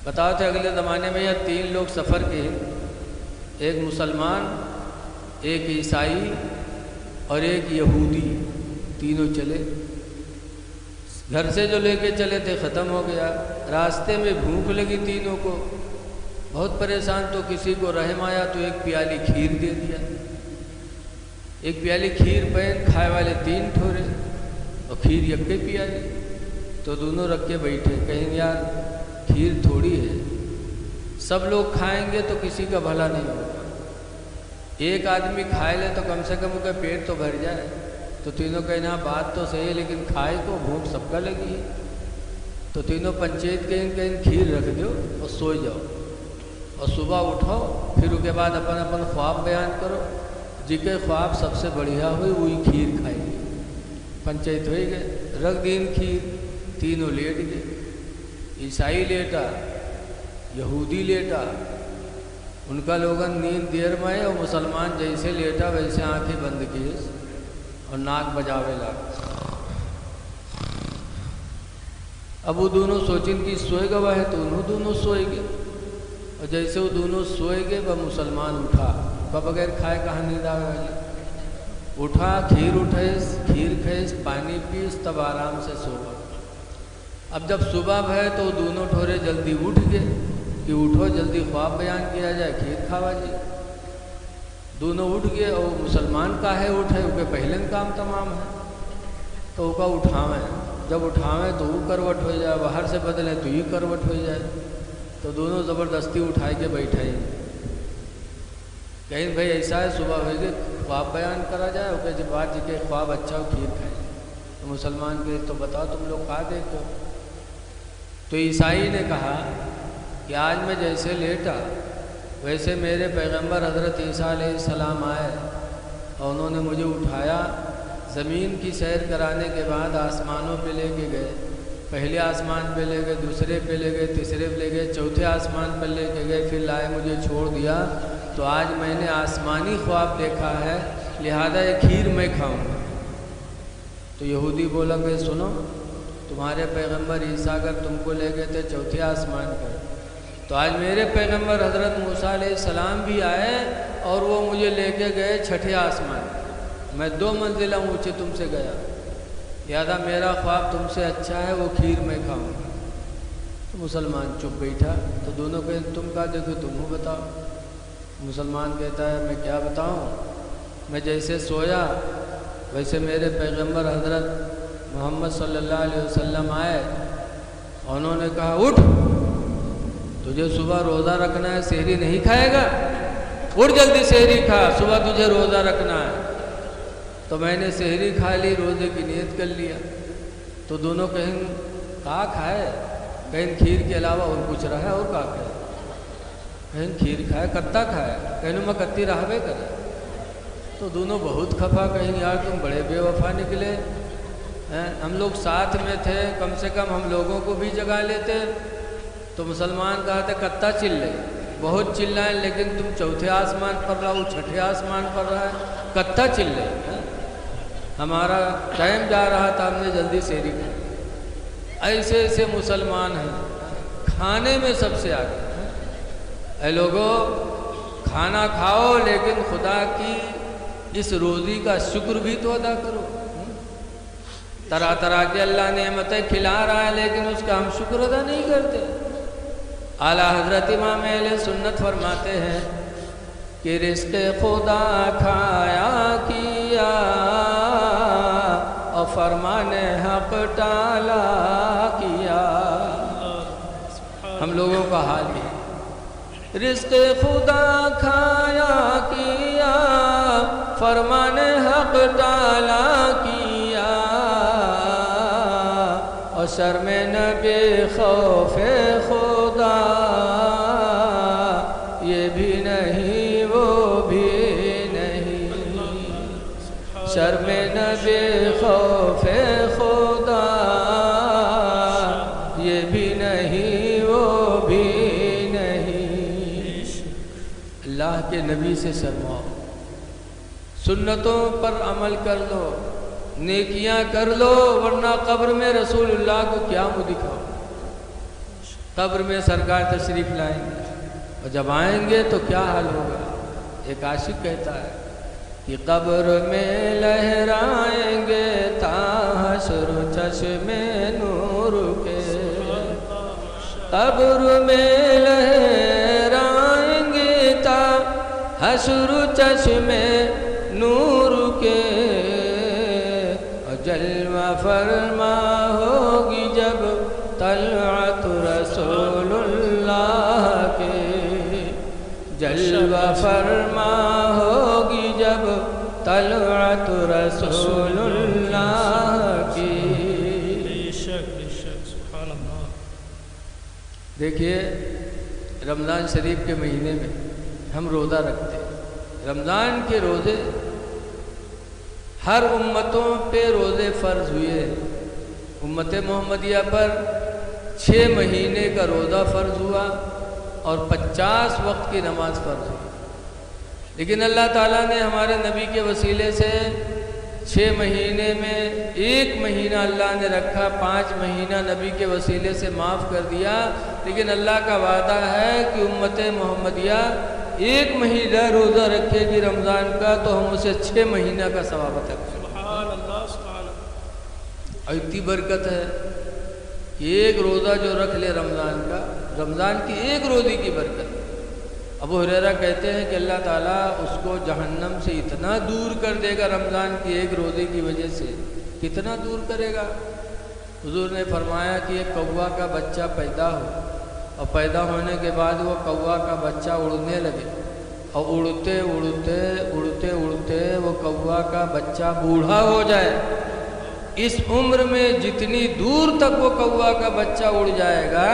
بتاؤ تھے اگلے زمانے میں یہ 3 لوگ سفر کے، ایک مسلمان، ایک عیسائی اور ایک یہودی، تینوں چلے۔ گھر سے جو لے کے چلے تھے ختم ہو گیا، راستے میں بھوک لگی تینوں کو، بہت پریشان، تو کسی کو رحم آیا تو ایک پیالی کھیر دے دیا۔ ایک پیالی کھیر پہن کھائے والے 3 ٹھورے اور کھیر یکے پیالی، تو دونوں رکھ کے بیٹھے، کہیں یار کھیر تھوڑی ہے، سب لوگ کھائیں گے تو کسی کا بھلا نہیں ہوگا، ایک آدمی کھائے لے تو کم سے کم اس کا پیٹ تو بھر جائے۔ تو تینوں کہیں نا بات تو صحیح ہے لیکن کھائے کو بھوک سب کا لگی ہے۔ تو تینوں پنچیت کہیں کھیر رکھ دو اور سو جاؤ، اور صبح اٹھو، پھر اس کے بعد اپن خواب بیان کرو، جی کے خواب سب سے بڑھیا ہوئی وہی کھیر کھائے گی۔ پنچیت ہوئی گئے، رکھ دین کھیر، تینوں لیٹ گئے، عیسائی لیٹا، یہودی لیٹا، ان کا لوگن نیند دیر میں، اور مسلمان جیسے لیٹا ویسے آنکھیں بند کیے اور ناک بجاوے لگا۔ اب وہ دونوں سوچیں کہ سوئے گا وہ ہے، تو انہوں دونوں سوئے گئے، اور جیسے وہ دونوں سوئے گئے وہ مسلمان اٹھا، بغیر کھائے کہاں نیند آئے والی، اٹھا، کھیر کھیس، پانی پیس، تب آرام سے سو گا۔ اب جب صبح ہے تو وہ دونوں ٹھورے جلدی اٹھ گئے کہ اٹھو جلدی خواب بیان کیا جائے، کھیر کھاوا جی۔ دونوں اٹھ گئے، اور مسلمان کا ہے اٹھے، وہ کے پہلے کام تمام ہے، تو وہ کا اٹھاویں، جب اٹھاویں تو وہ کروٹ ہو جائے، باہر سے بدلیں تو یہ کروٹ ہو جائے، تو دونوں زبردستی اٹھائے کے بیٹھائیں، کہیں بھائی ایسا ہے صبح ہوئے گی خواب بیان کرا جائے، وہ کہ جب بات جی کے خواب اچھا ہو کھیر کھائیں، تو مسلمان کے تو بتاؤ تم لوگ کھا دیتے ہو۔ تو عیسائی نے کہا کہ آج میں جیسے لیٹا ویسے میرے پیغمبر حضرت عیسیٰ علیہ السلام آئے اور انہوں نے مجھے اٹھایا، زمین کی سیر کرانے کے بعد آسمانوں پہ لے کے گئے، پہلے آسمان پہ لے گئے، دوسرے پہ لے گئے، تیسرے پہ لے گئے، چوتھے آسمان پہ لے کے گئے، پھر لائے مجھے چھوڑ دیا، تو آج میں نے آسمانی خواب دیکھا ہے، لہذا یہ کھیر میں کھاؤں گا۔ تو یہودی بولا کہ سنو، تمہارے پیغمبر عیسیٰ اگر تم کو لے گئے تھے چوتھے آسمان پر، تو آج میرے پیغمبر حضرت موسیٰ علیہ السلام بھی آئے اور وہ مجھے لے کے گئے 6 آسمان، میں 2 منزلہ اونچے تم سے گیا، لہذا میرا خواب تم سے اچھا ہے، وہ کھیر میں کھاؤں گا۔ تو مسلمان چپ بیٹھا، تو دونوں کہیں تم کہا دیکھو تم بتاؤ۔ مسلمان کہتا ہے میں کیا بتاؤں، میں جیسے سویا ویسے میرے پیغمبر حضرت محمد صلی اللہ علیہ وسلم آئے، انہوں نے کہا اٹھ، تجھے صبح روزہ رکھنا ہے، سحری نہیں کھائے گا، اٹھ جلدی سحری کھا، صبح تجھے روزہ رکھنا ہے۔ تو میں نے سحری کھا لی، روزے کی نیت کر لیا۔ تو دونوں کہیں کا کھائے، کہیں کھیر کے علاوہ اور کچھ رہا ہے، اور کا کھائے، کہیں کھیر کھائے، کتا کھائے، کہیں میں کتی رہوے کرے۔ تو دونوں بہت خفا، کہیں یار تم بڑے بے وفا نکلے، ہم لوگ ساتھ میں تھے، کم سے کم ہم لوگوں کو بھی جگا لیتے۔ تو مسلمان کہا تھا کتا چلے، بہت چلائیں، لیکن تم چوتھے آسمان پر رہا، وہ 6 آسمان پر رہا ہے، کتا چلے، ہمارا ٹائم جا رہا تھا، ہم نے جلدی سحری کی۔ ایسے ایسے مسلمان ہیں، کھانے میں سب سے آگے۔ اے لوگو، کھانا کھاؤ لیکن خدا کی اس روزی کا شکر بھی تو ادا کرو۔ طرح طرح کے اللہ نعمتیں کھلا رہا ہے لیکن اس کا ہم شکر ادا نہیں کرتے۔ اعلیٰ حضرت امام اہل سنت فرماتے ہیں کہ رزق خدا کھایا کیا اور فرمان حق ٹالا کیا۔ ہم لوگوں کا حال ہے، رزق خدا کھایا کیا، فرمان حق ٹالا کیا، اور شرم نبی خوف خدا، یہ بھی نہیں وہ بھی نہیں، شرم نبی خوف خدا، یہ بھی نہیں وہ بھی نہیں۔ اللہ کے نبی سے شرماؤ، سنتوں پر عمل کر لو، نیکیاں کر لو، ورنہ قبر میں رسول اللہ کو کیا منہ دکھاؤ۔ قبر میں سرکار تشریف لائیں گے، اور جب آئیں گے تو کیا حال ہوگا؟ ایک عاشق کہتا ہے کہ قبر میں لہرائیں گے تا حشر چشم نور کے، قبر میں لہرائیں گے تا حشر چشم نور کے، اور جلوہ فرما ہوگی جب طلعت رسول اللہ کے، جلوہ فرما ہوگی جب طلعت رسول اللہ کی۔ بے شک سبحان اللہ۔ دیکھیے رمضان شریف کے مہینے میں ہم روزہ رکھتے ہیں۔ رمضان کے روزے ہر امتوں پہ روزے فرض ہوئے، امت محمدیہ پر 6 مہینے کا روزہ فرض ہوا اور 50 وقت کی نماز فرض ہوئی، لیکن اللہ تعالیٰ نے ہمارے نبی کے وسیلے سے 6 مہینے میں 1 مہینہ اللہ نے رکھا، 5 مہینہ نبی کے وسیلے سے معاف کر دیا، لیکن اللہ کا وعدہ ہے کہ امت محمدیہ 1 مہینہ روزہ رکھے گی رمضان کا تو ہم اسے 6 مہینہ کا ثواب عطا کریں گے۔ سبحان اللہ سبحان اللہ۔ اور اتنی برکت ہے کہ ایک روزہ جو رکھ لے رمضان کا، رمضان کی 1 روزے کی برکت۔ ابو ہریرہ کہتے ہیں کہ اللہ تعالیٰ اس کو جہنم سے اتنا دور کر دے گا رمضان کی 1 روزے کی وجہ سے، کتنا دور کرے گا؟ حضور نے فرمایا کہ ایک کوا کا بچہ پیدا ہو، اور پیدا ہونے کے بعد وہ کوا کا بچہ اڑنے لگے، اور اڑتے اڑتے اڑتے اڑتے وہ کوا کا بچہ بوڑھا ہو جائے، اس عمر میں جتنی دور تک وہ کوا کا بچہ اڑ جائے گا،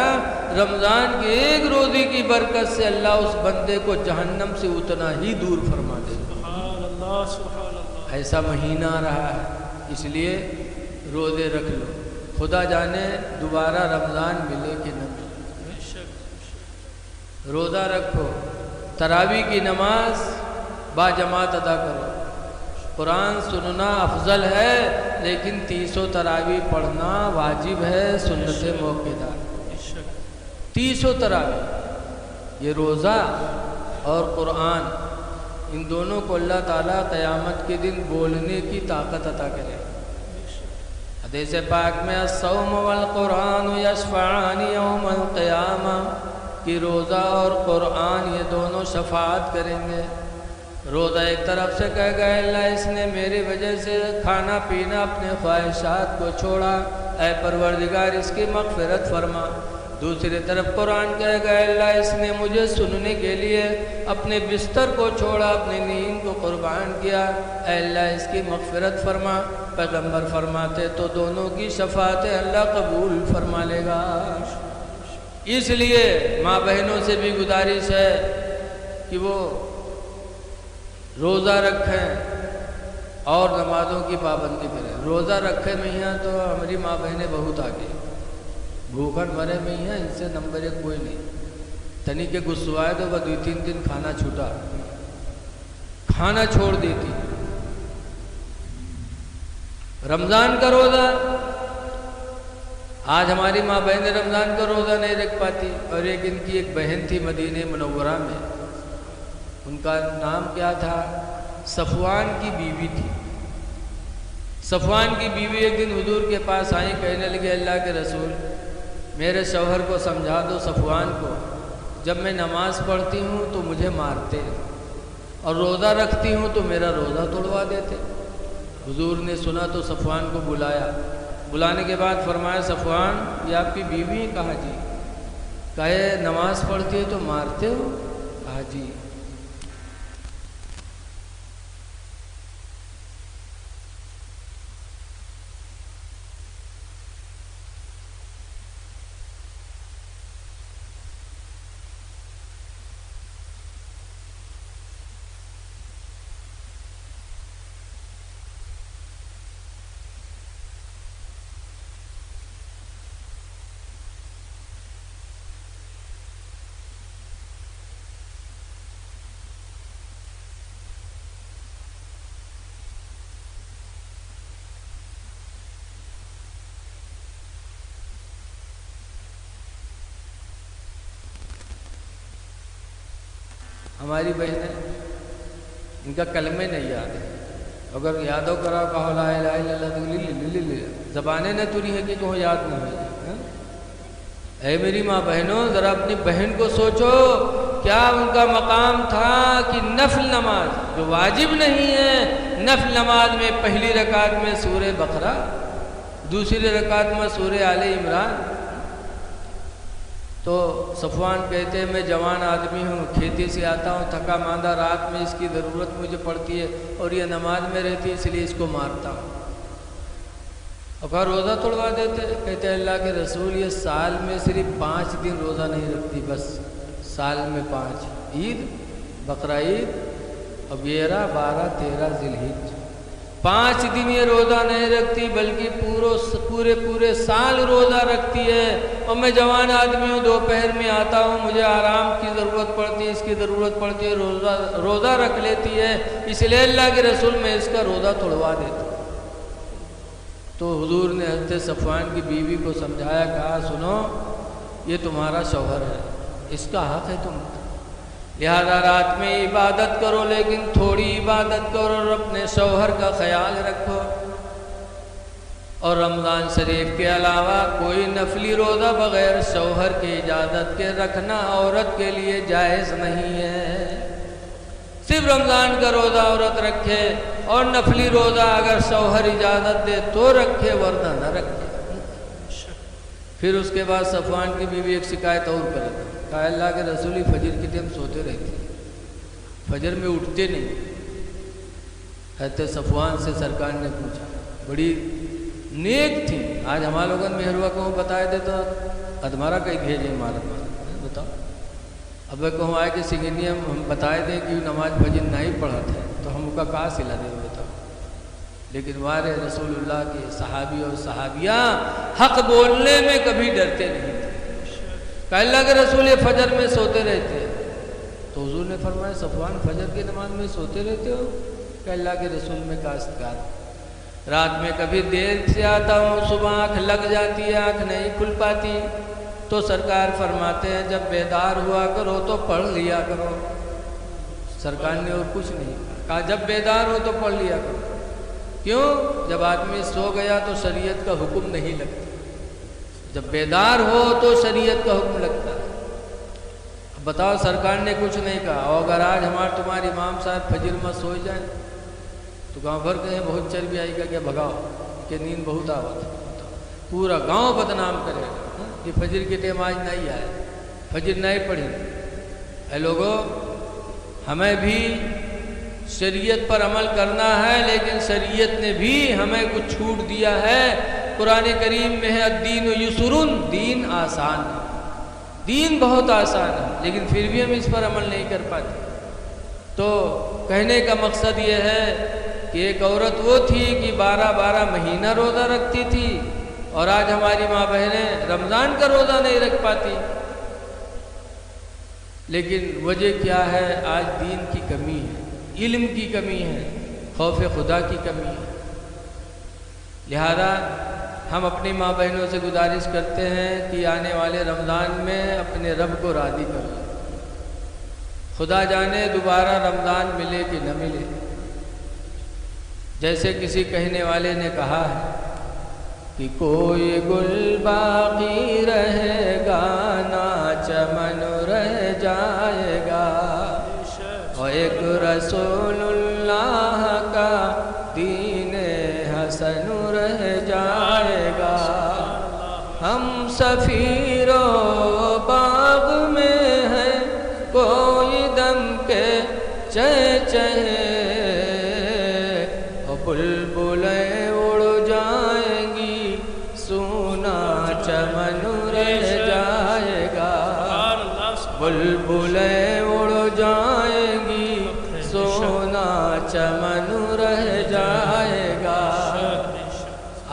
رمضان کی 1 روزے کی برکت سے اللہ اس بندے کو جہنم سے اتنا ہی دور فرما دے گا۔ سبحان اللہ سبحان اللہ۔ ایسا مہینہ رہا ہے، اس لیے روزے رکھ لو، خدا جانے دوبارہ رمضان ملے کہ نہ ملے۔ بے شک۔ روزہ رکھو، تراویح کی نماز با جماعت ادا کرو، قرآن سننا افضل ہے لیکن 30 تراویح پڑھنا واجب ہے، سنت موقعہ۔ 30 تراویح، یہ روزہ اور قرآن، ان دونوں کو اللہ تعالیٰ قیامت کے دن بولنے کی طاقت عطا کرے۔ حدیث پاک میں الصوم والقرآن یشفعان یوم القیامہ، کہ روزہ اور قرآن یہ دونوں شفاعت کریں گے۔ روزہ ایک طرف سے کہے گا اللہ اس نے میری وجہ سے کھانا پینا اپنے خواہشات کو چھوڑا، اے پروردگار اس کی مغفرت فرما۔ دوسری طرف قرآن کہے گا اللہ اس نے مجھے سننے کے لیے اپنے بستر کو چھوڑا، اپنی نیند کو قربان کیا، اے اللہ اس کی مغفرت فرما۔ پیغمبر فرماتے تو دونوں کی شفاعتیں اللہ قبول فرما لے گا۔ اس لیے ماں بہنوں سے بھی گزارش ہے کہ وہ روزہ رکھیں اور نمازوں کی پابندی کریں۔ روزہ رکھے میاں تو ہماری ماں بہنیں بہت آگے، بھوکھٹ مرے میاں ان سے نمبر 1 کوئی نہیں، تنی کے غصہ آئے تو وہ 2-3 دن کھانا چھوٹا، کھانا چھوڑ دیتی۔ رمضان کا روزہ، آج ہماری ماں بہنیں رمضان کا روزہ نہیں رکھ پاتی، اور ایک ان کی ایک بہن تھی مدینہ منورہ میں، ان کا نام کیا تھا؟ صفوان کی بیوی تھی۔ صفوان کی بیوی ایک دن حضور کے پاس آئی، کہنے لگے اللہ کے رسول میرے شوہر کو سمجھا دو، صفوان کو، جب میں نماز پڑھتی ہوں تو مجھے مارتے ہیں، اور روزہ رکھتی ہوں تو میرا روزہ توڑوا دیتے۔ حضور نے سنا تو صفوان کو بلایا، بلانے کے بعد فرمایا صفوان یہ آپ کی بیوی ہے؟ کہا جی۔ کہے نماز پڑھتی ہے تو مارتے ہو؟ کہا جی۔ ہماری بہنیں ان کا کلمے نہیں یاد ہے، اگر یادو کرا کہو لا الہ الا اللہ زبانیں نہ تری ہے کہ کہو یاد نہ ہو. اے میری ماں بہنوں، ذرا اپنی بہن کو سوچو، کیا ان کا مقام تھا کہ نفل نماز جو واجب نہیں ہے، نفل نماز میں پہلی رکعت میں سورہ بقرہ، دوسری رکعت میں سورہ آل عمران. تو صفوان کہتے ہیں میں جوان آدمی ہوں، کھیتی سے آتا ہوں، تھکا ماندہ، رات میں اس کی ضرورت مجھے پڑتی ہے اور یہ نماز میں رہتی ہے، اس لیے اس کو مارتا ہوں. اور کہا روزہ توڑوا دیتے. کہتے ہیں اللہ کے رسول یہ سال میں صرف 5 دن روزہ نہیں رکھتی، بس سال میں 5، عید، بقرہ عید اور 11، 12، 13 ذی الحجہ، 5 دن یہ روزہ نہیں رکھتی بلکہ پورے سال روزہ رکھتی ہے. اور میں جوان آدمی ہوں، دوپہر میں آتا ہوں، مجھے آرام کی ضرورت پڑتی ہے، اس کی ضرورت پڑتی ہے، روزہ رکھ لیتی ہے، اس لیے اللہ کے رسول میں اس کا روزہ توڑوا دیتا ہوں. تو حضور نے حضرت صفوان کی بیوی کو سمجھایا، کہا سنو یہ تمہارا شوہر ہے، اس کا حق ہے تم، لہذا رات میں عبادت کرو لیکن تھوڑی عبادت کرو اور اپنے شوہر کا خیال رکھو. اور رمضان شریف کے علاوہ کوئی نفلی روزہ بغیر شوہر کی اجازت کے رکھنا عورت کے لیے جائز نہیں ہے. صرف رمضان کا روزہ عورت رکھے اور نفلی روزہ اگر شوہر اجازت دے تو رکھے، ورنہ نہ رکھے. پھر اس کے بعد صفوان کی بیوی ایک شکایت اور کرے، کہا اللہ کے رسول فجر کے ٹائم سوتے رہتے، فجر میں اٹھتے نہیں. حضرت صفوان سے سرکار نے پوچھا، بڑی نیک تھی، آج ہمارے لوگوں نے مہروا کو بتائے دے تو ادمارا کئی بھیجے مارت بتاؤ. اب کہوں آئے کہ سگنی ہم بتائے دیں کہ نماز فجر نہیں پڑھا تھا تو ہم کا کہاں سلا دیں بتاؤ. لیکن ہمارے رسول اللہ کے صحابی اور صحابیہ حق بولنے میں کبھی ڈرتے نہیں تھے. کہ اللہ کے رسول یہ فجر میں سوتے رہتے. تو حضور نے فرمایا صفوان فجر کی نماز میں سوتے رہتے ہو؟ کہ اللہ کے رسول میں کاشتکار، رات میں کبھی دیر سے آتا ہوں، صبح آنکھ لگ جاتی ہے، آنکھ نہیں کھل پاتی. تو سرکار فرماتے ہیں جب بیدار ہوا کرو تو پڑھ لیا کرو. سرکار نے اور کچھ نہیں کہا، جب بیدار ہو تو پڑھ لیا کرو. کیوں؟ جب آدمی سو گیا تو شریعت کا حکم نہیں لگتا، جب بیدار ہو تو شریعت کا حکم لگتا ہے. اب بتاؤ سرکار نے کچھ نہیں کہا، اور اگر آج تمہارے امام صاحب فجر میں سو جائیں تو گاؤں بھر کہیں بہت چربی آئی گا کہ بھگاؤ کہ نیند بہت آوت، پورا گاؤں بدنام کرے گا کہ فجر کے ٹائم آج نہیں آئے، فجر نہیں پڑھی. اے لوگو، ہمیں بھی شریعت پر عمل کرنا ہے، لیکن شریعت نے بھی ہمیں کچھ چھوٹ دیا ہے. قرآن کریم میں ہے الدین یسرن، دین آسان ہے، دین بہت آسان ہے، لیکن پھر بھی ہم اس پر عمل نہیں کر پاتے. تو کہنے کا مقصد یہ ہے کہ ایک عورت وہ تھی کہ 12 مہینہ روزہ رکھتی تھی، اور آج ہماری ماں بہنیں رمضان کا روزہ نہیں رکھ پاتی. لیکن وجہ کیا ہے؟ آج دین کی کمی ہے، علم کی کمی ہے، خوف خدا کی کمی ہے. لہذا ہم اپنی ماں بہنوں سے گزارش کرتے ہیں کہ آنے والے رمضان میں اپنے رب کو راضی کرو. خدا جانے دوبارہ رمضان ملے کہ نہ ملے. جیسے کسی کہنے والے نے کہا ہے کہ کوئی گل باقی رہے گا نہ چمن رہ جائے گا، اور ایک رسول اللہ کا دین حسن رہ جائے گا. ہم سفیروں باغ میں ہیں، کوئی دم کے چہچہے، اور بلبلیں اڑ جائیں گی، سونا چمن رہ جائے گا. بلبلیں اڑ جائیں گی، سونا چمن رہ جائے گا.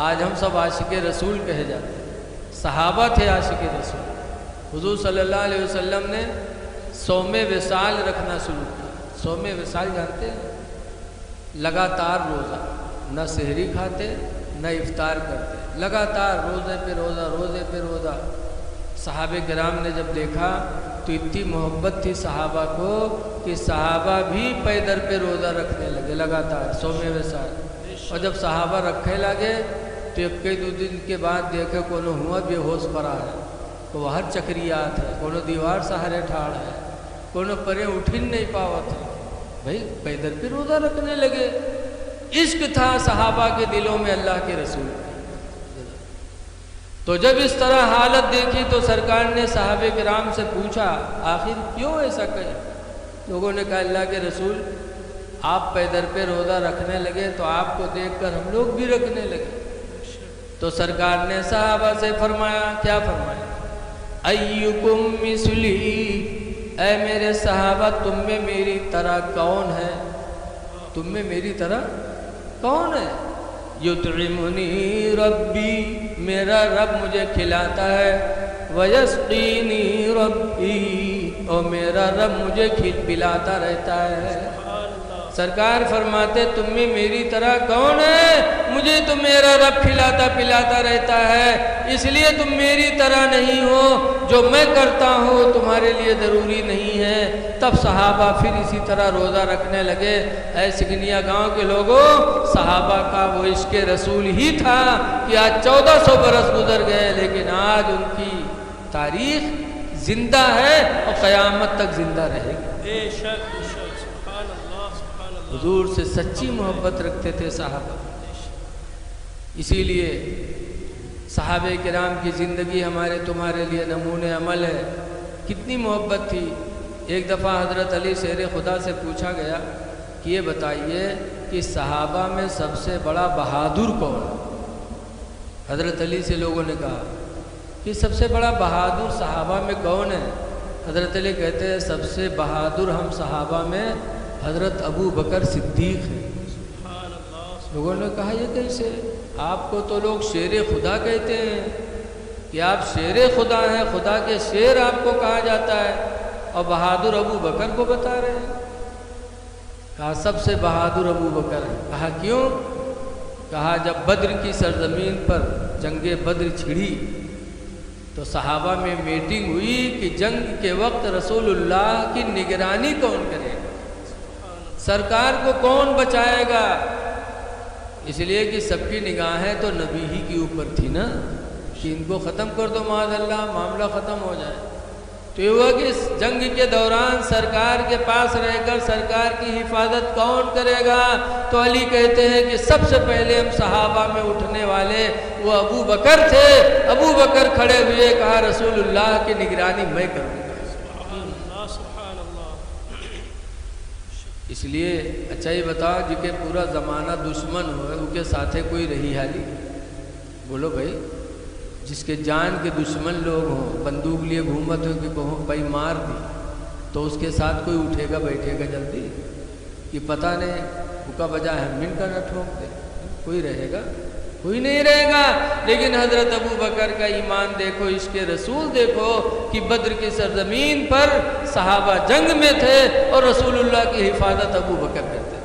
آج ہم سب عاشق رسول کہے جاتے ہیں، صحابہ تھے عاشق رسول. حضور صلی اللہ علیہ وسلم نے صوم وصال رکھنا شروع کیا. صوم وصال جانتے ہیں؟ لگاتار روزہ، نہ سحری کھاتے نہ افطار کرتے، لگاتار روزے پہ روزہ، روزے پہ روزہ. صحابہ کرام نے جب دیکھا تو اتنی محبت تھی صحابہ کو کہ صحابہ بھی پیدر پہ روزہ رکھنے لگے لگاتار 100 میں ساتھ. اور جب صحابہ رکھے لگے تو ایک دو دن کے بعد دیکھے کونو ہوا بے ہوش پڑا ہے, وہ ہر چکریات ہے, کونو دیوار سہارے ٹھاڑ ہے, کونو پرے اٹھن نہیں پاوت ہے. بھائی پیدر پہ روزہ رکھنے لگے. عشق تھا صحابہ کے دلوں میں اللہ کے رسول. تو جب اس طرح حالت دیکھی تو سرکار نے صحابہ کرام سے پوچھا آخر کیوں ایسا کہے؟ لوگوں نے کہا اللہ کے رسول آپ پیدر پہ روزہ رکھنے لگے تو آپ کو دیکھ کر ہم لوگ بھی رکھنے لگے. تو سرکار نے صحابہ سے فرمایا, کیا فرمایا؟ ایکم مثلی, اے میرے صحابہ تم میں میری طرح کون ہے؟ تم میں میری طرح کون ہے؟ یطعمنی ربی, میرا رب مجھے کھلاتا ہے, ویسقینی ربی, اور میرا رب مجھے پلاتا رہتا ہے. سرکار فرماتے تم میں میری طرح کون ہے؟ مجھے تو میرا رب کھلاتا پلاتا رہتا ہے, اس لیے تم میری طرح نہیں ہو. جو میں کرتا ہوں تمہارے لیے ضروری نہیں ہے. تب صحابہ پھر اسی طرح روزہ رکھنے لگے. اے سگنیا گاؤں کے لوگوں, صحابہ کا وہ عشق رسول ہی تھا کہ آج 1400 برس گزر گئے, لیکن آج ان کی تاریخ زندہ ہے اور قیامت تک زندہ رہے گی. حضور سے سچی محبت رکھتے تھے صحابہ. اسی لیے صحابہ کرام کی زندگی ہمارے تمہارے لیے نمونِ عمل ہے. کتنی محبت تھی. ایک دفعہ حضرت علی شیر خدا سے پوچھا گیا کہ یہ بتائیے کہ صحابہ میں سب سے بڑا بہادر کون ہے؟ حضرت علی سے لوگوں نے کہا کہ سب سے بڑا بہادر صحابہ میں کون ہے؟ حضرت علی کہتے ہیں سب سے بہادر ہم صحابہ میں حضرت ابو بکر صدیق ہیں. لوگوں نے کہا یہ کیسے؟ آپ کو تو لوگ شیر خدا کہتے ہیں کہ آپ شیر خدا ہیں, خدا کے شیر آپ کو کہا جاتا ہے, اور بہادر ابو بکر کو بتا رہے ہیں. کہا سب سے بہادر ابو بکر ہے. کہا کیوں؟ کہا جب بدر کی سرزمین پر جنگ بدر چھڑی تو صحابہ میں میٹنگ ہوئی کہ جنگ کے وقت رسول اللہ کی نگرانی کون کرے گا, سرکار کو کون بچائے گا. اس لیے کہ سب کی نگاہیں تو نبی ہی کے اوپر تھی نا, کہ ان کو ختم کر دو معاذ اللہ, معاملہ ختم ہو جائے. تو یہ ہوا کہ اس جنگ کے دوران سرکار کے پاس رہ کر سرکار کی حفاظت کون کرے گا؟ تو علی کہتے ہیں کہ سب سے پہلے ہم صحابہ میں اٹھنے والے وہ ابو بکر تھے. ابو بکر کھڑے ہوئے, کہا رسول اللہ کی نگرانی میں کروں گا. اس لیے اچھا یہ بتاؤ جی کہ پورا زمانہ دشمن ہوئے ان کے ساتھے کوئی رہی حالی؟ بولو بھائی, جس کے جان کے دشمن لوگ ہوں, بندوق لیے گھومت ہو کہ کہوں بھائی مار دی, تو اس کے ساتھ کوئی اٹھے گا بیٹھے گا جلدی؟ کہ پتہ نہیں بکا بجا ہے من کا نہ ٹھوک دے, کوئی رہے گا؟ کوئی نہیں رہے گا. لیکن حضرت ابو بکر کا ایمان دیکھو, عشق رسول دیکھو کہ بدر کی سرزمین پر صحابہ جنگ میں تھے اور رسول اللہ کی حفاظت ابو بکر کرتے تھے.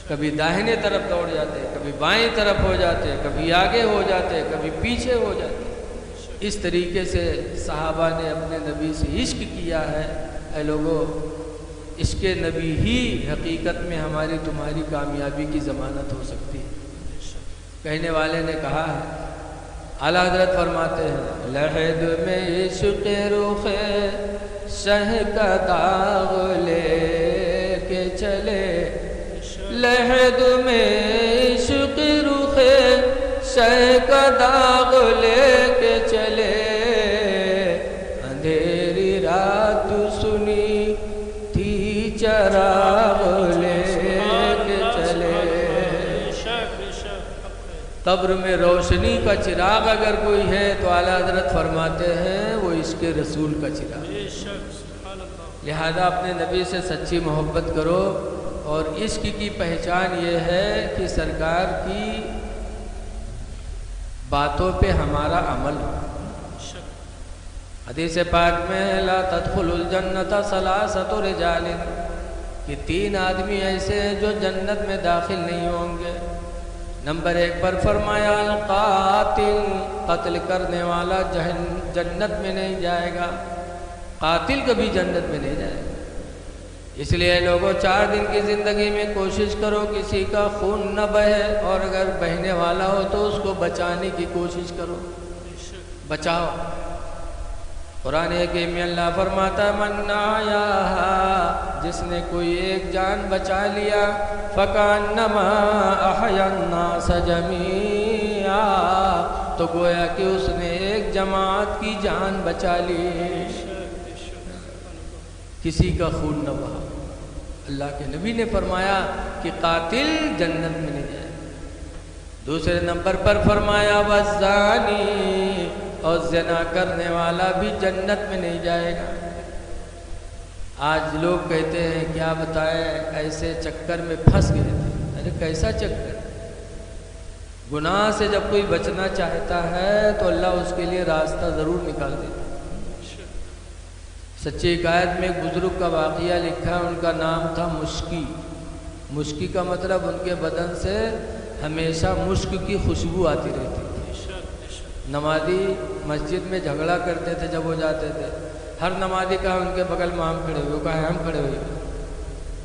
کبھی داہنے طرف دوڑ جاتے, کبھی بائیں طرف ہو جاتے, کبھی آگے ہو جاتے, کبھی پیچھے ہو جاتے. اس طریقے سے صحابہ نے اپنے نبی سے عشق کیا ہے. اے لوگو, عشق نبی ہی حقیقت میں ہماری تمہاری کامیابی کی ضمانت ہو سکتی ہے. کہنے والے نے کہا ہے, اعلیٰ حضرت فرماتے ہیں لحد میں عشق رخ شہ کا داغ لے کے چلے, لحد میں عشق رخ شہ کا داغ لے کے چلے, اندھیری رات سنی تھی چراغ لے کے چلے. قبر میں روشنی کا چراغ اگر کوئی ہے تو اعلیٰ حضرت فرماتے ہیں وہ عشق رسول کا چراغ. لہذا اپنے نبی سے سچی محبت کرو, اور عشق کی پہچان یہ ہے کہ سرکار کی باتوں پہ ہمارا عمل ہو. حدیث پاک میں لا تدخل الجنت ثلاثۃ رجال, کہ 3 آدمی ایسے ہیں جو جنت میں داخل نہیں ہوں گے. نمبر 1 پر فرمایا القاتل, قتل کرنے والا جنت میں نہیں جائے گا. قاتل کبھی جنت میں نہیں جائے گا۔ اس لیے لوگوں 4 دن کی زندگی میں کوشش کرو کسی کا خون نہ بہے، اور اگر بہنے والا ہو تو اس کو بچانے کی کوشش کرو، بچاؤ۔ قرآن حکیم میں اللہ فرماتا من احیاھا، جس نے کوئی ایک جان بچا لیا، فکانما احیا الناس جمیعا، تو گویا کہ اس نے ایک جماعت کی جان بچا لی، کسی کا خون نہ بہا۔ اللہ کے نبی نے فرمایا کہ قاتل جنت میں نہیں جائے۔ دوسرے نمبر پر فرمایا والزانی، اور زنا کرنے والا بھی جنت میں نہیں جائے گا۔ آج لوگ کہتے ہیں کیا بتائیں ایسے چکر میں پھنس گئے تھے۔ ارے کیسا چکر؟ گناہ سے جب کوئی بچنا چاہتا ہے تو اللہ اس کے لیے راستہ ضرور نکال دیتا ہے۔ سچی حکایت میں ایک بزرگ کا واقعہ لکھا، ان کا نام تھا مشکی۔ مشکی کا مطلب ان کے بدن سے ہمیشہ مشک کی خوشبو آتی رہتی تھی۔ نمازی مسجد میں جھگڑا کرتے تھے جب وہ جاتے تھے، ہر نمازی کہا ان کے بغل میں ہم کھڑے ہوئے، کہا ہم کھڑے ہوئے۔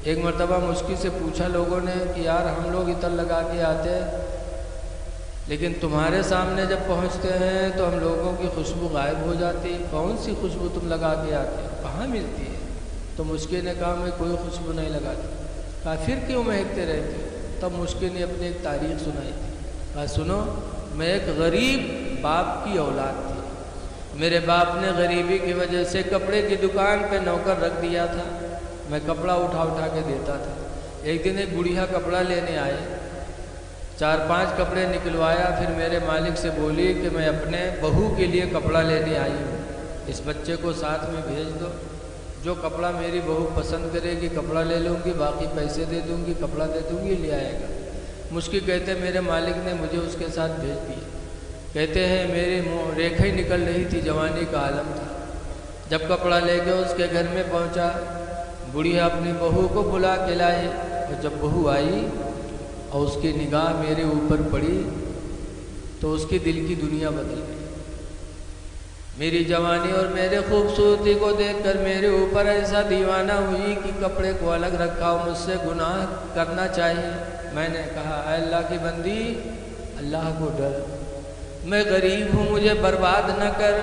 ایک مرتبہ مشکی سے پوچھا لوگوں نے کہ یار ہم لوگ عطر لگا کے آتے، لیکن تمہارے سامنے جب پہنچتے ہیں تو ہم لوگوں کی خوشبو غائب ہو جاتی، کون سی خوشبو تم لگا کے آتے، کہاں ملتی ہے؟ تو مشکی نے کہا میں کوئی خوشبو نہیں لگاتی۔ کہا پھر کیوں مہکتے رہتے؟ تب مشکی نے اپنی ایک تاریخ سنائی تھی۔ کہا سنو، میں ایک غریب باپ کی اولاد تھی، میرے باپ نے غریبی کی وجہ سے کپڑے کی دکان پہ نوکر رکھ دیا تھا، میں کپڑا اٹھا کے دیتا تھا۔ ایک دن ایک بڑھیا کپڑا لینے آئے، 4-5 کپڑے نکلوایا، پھر میرے مالک سے بولی کہ میں اپنے بہو کے لیے کپڑا لینے آئی ہوں، اس بچے کو ساتھ میں بھیج دو، جو کپڑا میری بہو پسند کرے گی کپڑا لے لوں گی، باقی پیسے دے دوں گی، کپڑا دے دوں گی، لے آئے گا۔ مشکی کہتے میرے مالک نے مجھے اس کے ساتھ بھیج دیا۔ کہتے ہیں میری ریکھیں ہی نکل رہی تھی، جوانی کا عالم تھا۔ جب کپڑا لے کے اس کے گھر میں پہنچا، بڑھیا اپنی بہو کو بلا کے لائی، اور جب بہو آئی اور اس کی نگاہ میرے اوپر پڑی تو اس کی دل کی دنیا بدل گئی۔ میری جوانی اور میرے خوبصورتی کو دیکھ کر میرے اوپر ایسا دیوانہ ہوئی کہ کپڑے کو الگ رکھا اور مجھ سے گناہ کرنا چاہیے۔ میں نے کہا اے اللہ کی بندی، اللہ کو ڈر، میں غریب ہوں، مجھے برباد نہ کر۔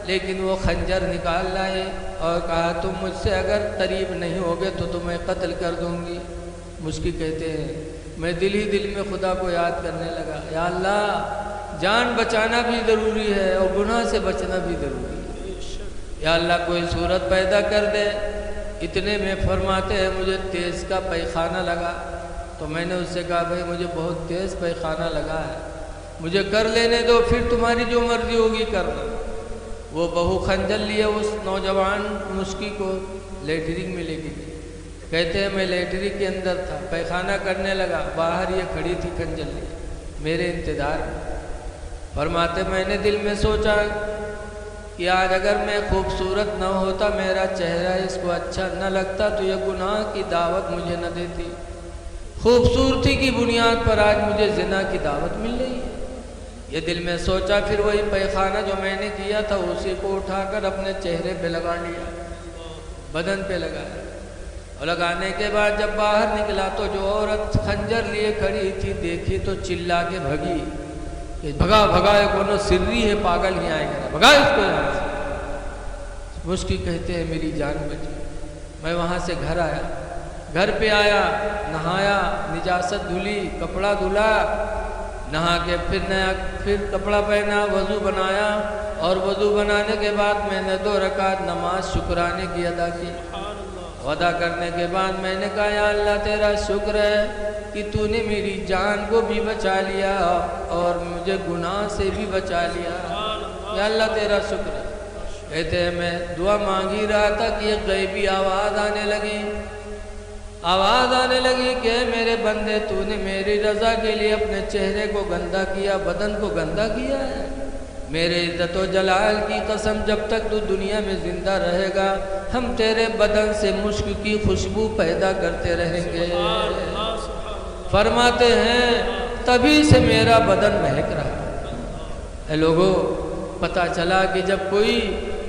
لیکن وہ خنجر نکال لائے اور کہا تم مجھ سے اگر قریب نہیں ہوگے تو تمہیں قتل کر دوں گی۔ مشکی کہتے ہیں میں دل ہی دل میں خدا کو یاد کرنے لگا، یا اللہ جان بچانا بھی ضروری ہے اور گناہ سے بچنا بھی ضروری ہے، یا اللہ کوئی صورت پیدا کر دے۔ اتنے میں فرماتے ہیں مجھے تیز کا پیخانہ لگا، تو میں نے اس سے کہا بھائی مجھے بہت تیز پیخانہ لگا ہے، مجھے کر لینے دو، پھر تمہاری جو مرضی ہوگی کرنا۔ وہ بہو خنجر لیے اس نوجوان مشکی کو لیٹرنگ میں لے کے گئی۔ کہتے ہیں میں لیٹرنگ کے اندر تھا، پیخانہ کرنے لگا، باہر یہ کھڑی تھی خنجر لیے میرے انتظار میں۔ فرماتے میں نے دل میں سوچا کہ آج اگر میں خوبصورت نہ ہوتا، میرا چہرہ اس کو اچھا نہ لگتا تو یہ گناہ کی دعوت مجھے نہ دیتی۔ خوبصورتی کی بنیاد پر آج مجھے زنا کی دعوت مل رہی ہے۔ یہ دل میں سوچا، پھر وہی پیخانہ جو میں نے کیا تھا اسی کو اٹھا کر اپنے چہرے پہ لگا لیا، بدن پہ لگایا، اور لگانے کے بعد جب باہر نکلا تو جو عورت خنجر لیے کھڑی تھی دیکھی تو چلا کے بھگی کہ بھگا بھگا، یہ کونو سری ہے، پاگل ہی آئے گا، بھگا اس کو یہاں سے۔ مشکی کہتے ہیں میری جان بچی۔ میں وہاں سے گھر آیا، گھر پہ آیا، نہایا، نجاست دھلی، کپڑا دھلا، نہا کے پھر کپڑا پہنا، وضو بنایا، اور وضو بنانے کے بعد میں نے 2 رکعت نماز شکرانے کی ادا کی۔ ادا کرنے کے بعد میں نے کہا یا اللہ تیرا شکر ہے کہ تو نے میری جان کو بھی بچا لیا اور مجھے گناہ سے بھی بچا لیا، یا اللہ تیرا شکر ہے۔ کہتے ہیں میں دعا مانگی رہا تھا کہ ایک غیبی آواز آنے لگی کہ میرے بندے تو نے میری رضا کے لیے اپنے چہرے کو گندا کیا، بدن کو گندا کیا ہے۔ میرے عزت و جلال کی قسم جب تک تو دنیا میں زندہ رہے گا ہم تیرے بدن سے مشک کی خوشبو پیدا کرتے رہیں گے۔ فرماتے ہیں تبھی سے میرا بدن مہک رہا۔ اے لوگوں، پتہ چلا کہ جب کوئی